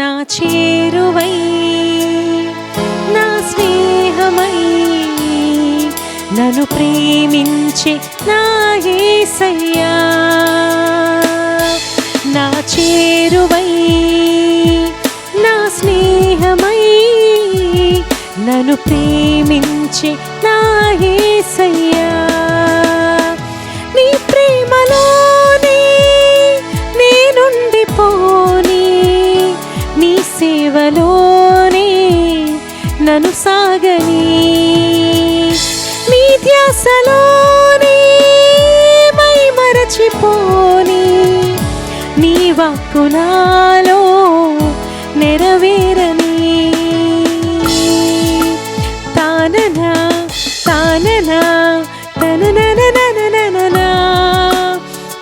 నా చేరువై నా స్నేహమై నన్ను ప్రేమించే నా యేసయ్యా నా చేరువై నా స్నేహమై నన్ను ప్రేమించే నా యేసయ్యా నీ ప్రేమలోనే నేనుండిపోని నీ సేవలోనే నన్ను సాగని నీ ధ్యాసలోనే మై మరచిపోని నీ వాక్కు నాలో నెరవేరని తాననా తాననా తనననననననా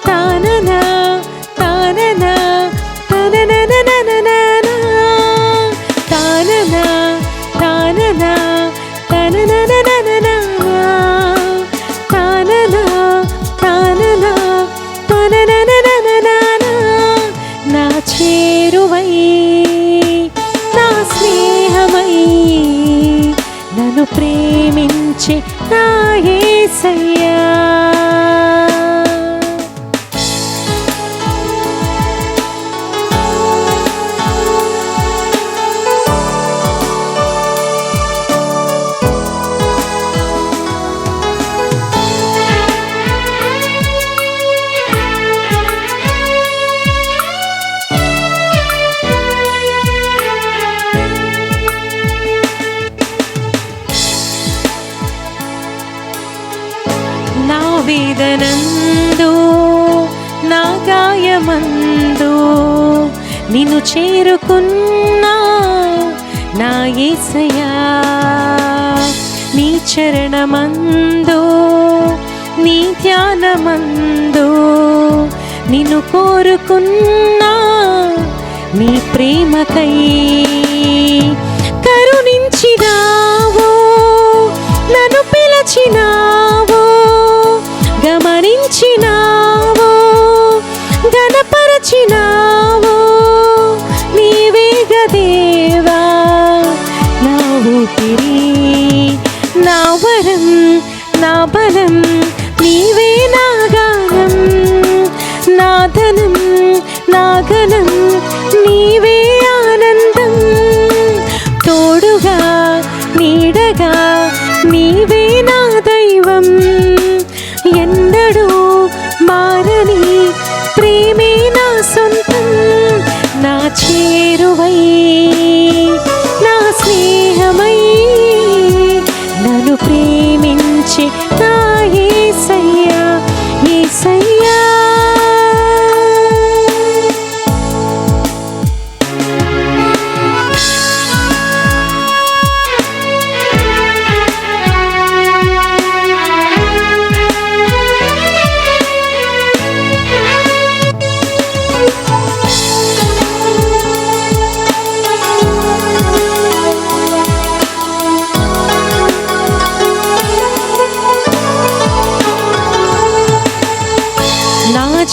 తాననా తాననా తననననననా తాననా తాననా తననననననా తాననా తాననా తననననననా నా చేరువై నా స్నేహమై నన్ను ప్రేమించే నా యేసయ్యా నా వేదనందు నా గాయమందు నిన్ను చేరుకున్నా నా యేసయ్యా నీ చరణమందు నీ ధ్యానమందు నిన్ను కోరుకున్నా నీ ప్రేమకై కరుణించినావో నన్ను పిలచినావో గమనించినావో గణపరచినావో నీవేగ దేవా నా ఊపిరి నా వరం నా బలం నీవే నా గానం నా ధనం నా ఘనం నీవే ఆనందం తోడుగా నీడగా నీవే నా దైవం ఎన్నడూ మారని ప్రేమే నా సొంతం నా చేరువై నా స్నేహమై నన్ను ప్రేమించే నా యేసయ్యా యేసయ్యా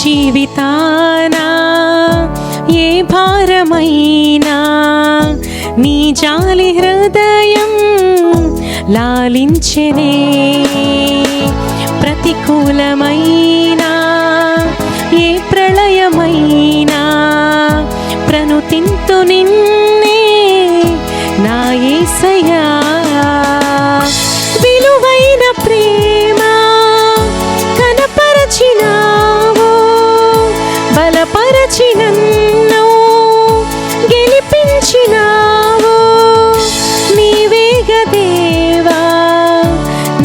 జీవితానా ఏ భారమైనా నీ జాలి హృదయం లాలించెనే ప్రతికూలమైనా ఏ ప్రళయమైనా ప్రణుతింతు నిన్నే నా యేసయ్యా విలువైన ప్రేమ కనపరచినావో బలపరచి నన్ను గెలిపించినావో నీవేగ దేవా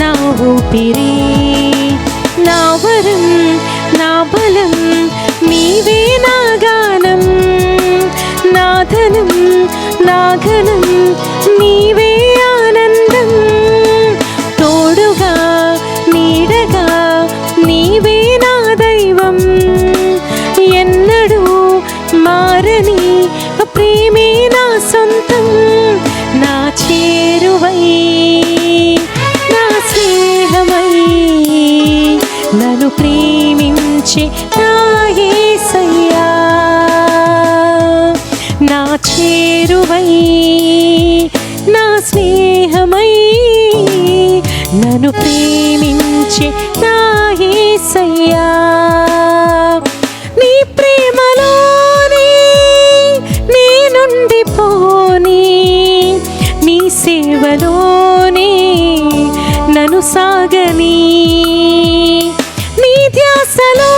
నా ఊపిరి నా వరం నా బలం నీవే నా గానం నా ధనం నా ఘనం నీవే ఆనందం తోడుగా నీడగా నీవే నా దైవం ఎన్నడూ మారని ప్రేమే నా సొంతం నా చేరువై నా స్నేహమై నన్ను ప్రేమించే నా యేసయ్యా నా చేరువై నా స్నేహమై నన్ను ప్రేమించే నా యేసయ్యా నీ ప్రేమలోనే నేనుండిపోని నీ సేవలోనే నన్ను సాగని నీ ధ్యాసలో